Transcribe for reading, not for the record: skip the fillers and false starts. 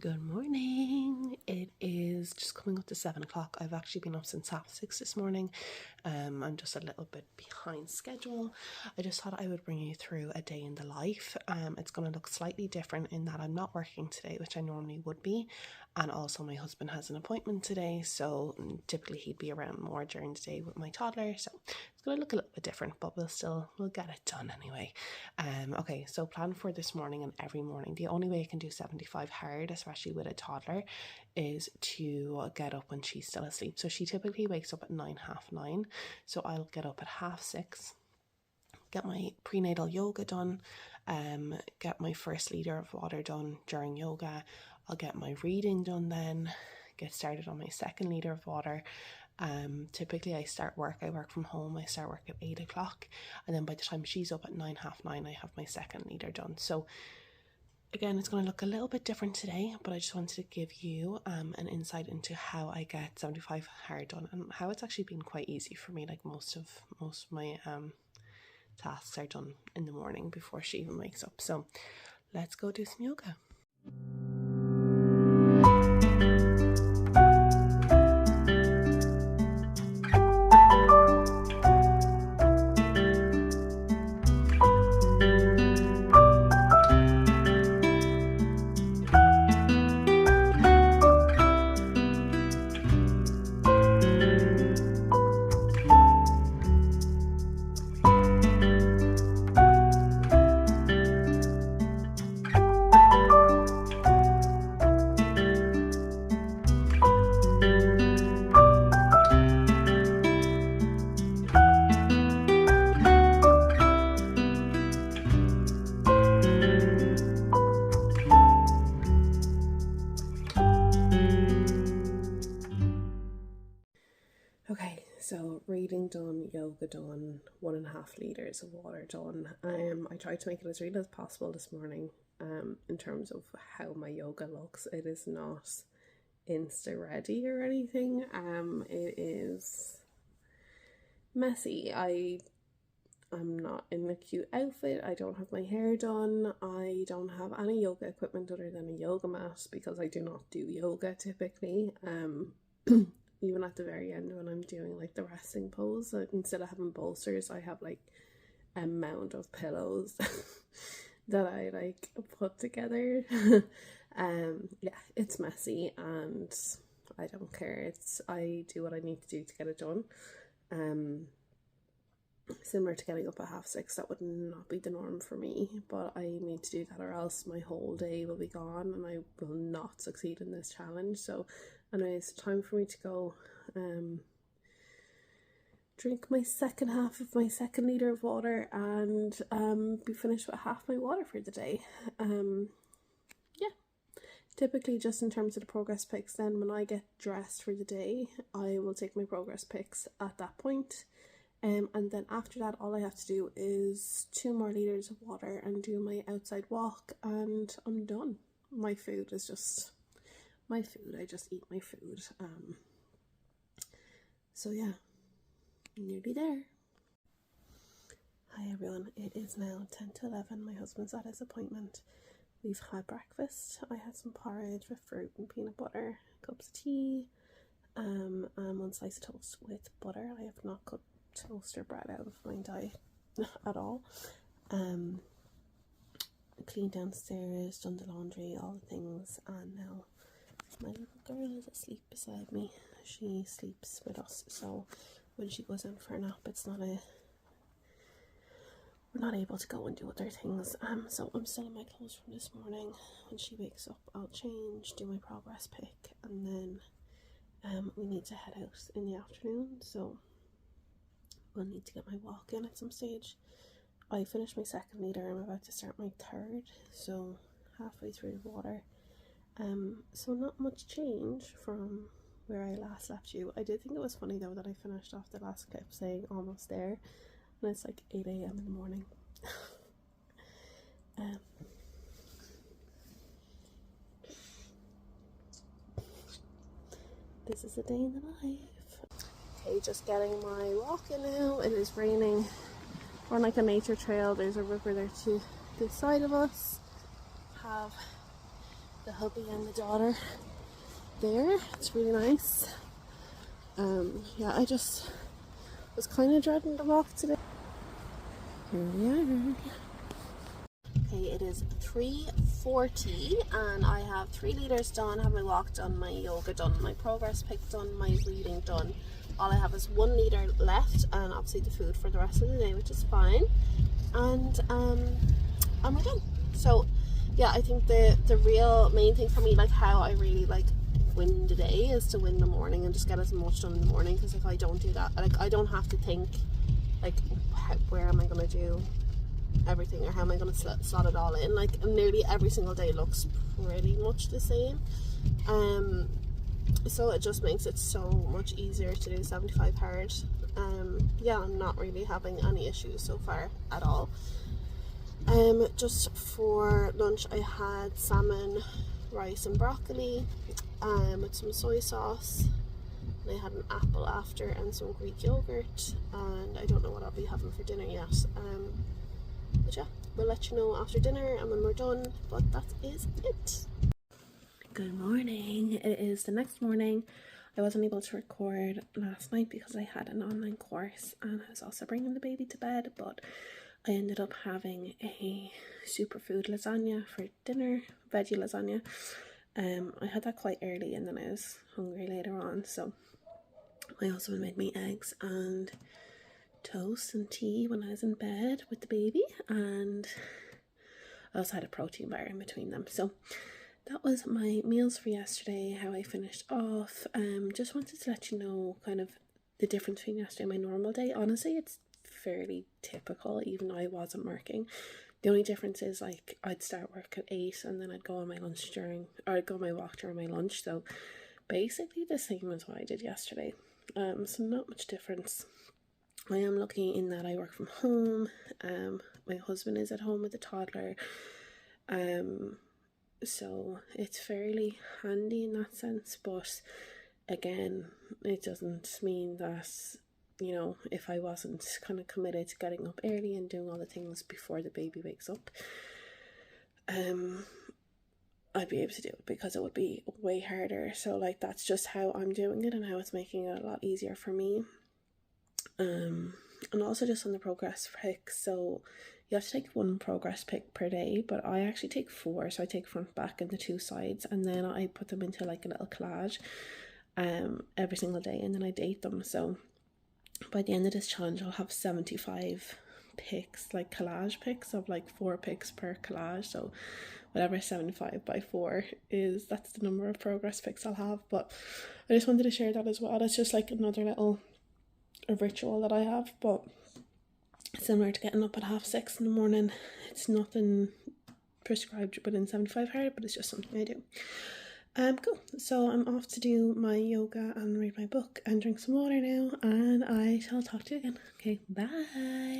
Good morning. It is just coming up to 7 o'clock. I've actually been up since 6:30 this morning. I'm just a little bit behind schedule. I just thought I would bring you through a day in the life. It's going to look slightly different in that I'm not working today, which I normally would be. And also my husband has an appointment today, so typically he'd be around more during the day with my toddler. So it's going to look a little bit different, but we'll get it done anyway. Okay, so plan for this morning and every morning. The only way I can do 75 hard, especially with a toddler, is to get up when she's still asleep. So she typically wakes up at 9, half 9. So I'll get up at 6:30, get my prenatal yoga done, get my first liter of water done during yoga. I'll get my reading done then, get started on my second liter of water. Typically I work from home, I start work at 8 o'clock, and then by the time she's up at 9, half 9, I have my second liter done. So again, it's going to look a little bit different today, but I just wanted to give you an insight into how I get 75 hard done and how it's actually been quite easy for me. Like most of my tasks are done in the morning before she even wakes up. So let's go do some yoga. Okay, so reading done, yoga done, 1.5 liters of water done. I tried to make it as real as possible this morning. In terms of how my yoga looks, it is not insta ready or anything. It is messy. I'm not in a cute outfit. I don't have my hair done. I don't have any yoga equipment other than a yoga mat because I do not do yoga typically. Even at the very end when I'm doing like the resting pose, instead of having bolsters, I have like a mound of pillows that I like put together. Yeah, it's messy and I don't care. I do what I need to do to get it done. Similar to getting up at 6:30, that would not be the norm for me, but I need to do that or else my whole day will be gone and I will not succeed in this challenge. So anyways, time for me to go drink my second half of my second liter of water and be finished with half my water for the day. Yeah, typically just in terms of the progress pics, then when I get dressed for the day I will take my progress pics at that point. And then after that, all I have to do is 2 more liters of water and do my outside walk and I'm done. My food is just my food. I just eat my food. So yeah, nearly there. Hi everyone, it is now 10 to 11. My husband's at his appointment. We've had breakfast. I had some porridge with fruit and peanut butter, cups of tea, and 1 slice of toast with butter. I have not cut toaster bread out of my diet at all. Cleaned downstairs, done the laundry, all the things, and now my little girl is asleep beside me. She sleeps with us, so when she goes out for a nap, we're not able to go and do other things. So I'm still in my clothes from this morning. When she wakes up, I'll change, do my progress pic, and then we need to head out in the afternoon, so we'll need to get my walk in at some stage. I finished my second liter. I'm about to start my third, so halfway through the water. So not much change from where I last left you. I did think it was funny though that I finished off the last clip saying almost there, and it's like 8 a.m. in the morning. This is a day in the life. Okay, just getting my walk in now. It is raining. We're on like a nature trail. There's a river there to the side of us. Have the hubby and the daughter there. It's really nice. Yeah, I just was kind of dreading the walk today. Here we are. Okay, it is 3:40 and I have 3 litres done, have my walk done, my yoga done, my progress pick done, my reading done. All I have is 1 litre left, and obviously the food for the rest of the day, which is fine. And we're done. So yeah, I think the real main thing for me, like how I really like win the day, is to win the morning and just get as much done in the morning. Because if I don't do that, like I don't have to think like where am I going to do everything, or how am I going to slot it all in. Like nearly every single day looks pretty much the same, so it just makes it so much easier to do 75 hard. Yeah, I'm not really having any issues so far at all. Just for lunch I had salmon, rice and broccoli with some soy sauce, and I had an apple after and some Greek yogurt, and I don't know what I'll be having for dinner yet. But yeah, we'll let you know after dinner and when we're done, but that is it. Good morning. It is the next morning. I wasn't able to record last night because I had an online course and I was also bringing the baby to bed, but I ended up having a superfood lasagna for dinner, veggie lasagna. I had that quite early and then I was hungry later on, so my husband made me eggs and toast and tea when I was in bed with the baby, and I also had a protein bar in between them. So that was my meals for yesterday, how I finished off. Just wanted to let you know kind of the difference between yesterday and my normal day. Honestly, it's fairly typical, even though I wasn't working. The only difference is like I'd start work at 8 and then I'd go on my lunch I'd go on my walk during my lunch. So basically the same as what I did yesterday. So not much difference. I am lucky in that I work from home. My husband is at home with the toddler. So it's fairly handy in that sense, but again, it doesn't mean that, you know, if I wasn't kind of committed to getting up early and doing all the things before the baby wakes up, I'd be able to do it, because it would be way harder. So like that's just how I'm doing it and how it's making it a lot easier for me. And also just on the progress pick, so you have to take 1 progress pick per day, but I actually take 4. So I take front, back and the 2 sides, and then I put them into like a little collage every single day, and then I date them. So by the end of this challenge I'll have 75 picks, like collage picks of like 4 picks per collage. So whatever 75 by 4 is, that's the number of progress picks I'll have. But I just wanted to share that as well. It's just like another little ritual that I have, but similar to getting up at 6:30 in the morning. It's nothing prescribed within 75 hard, but it's just something I do. Cool. So I'm off to do my yoga and read my book and drink some water now, and I shall talk to you again. Okay, bye.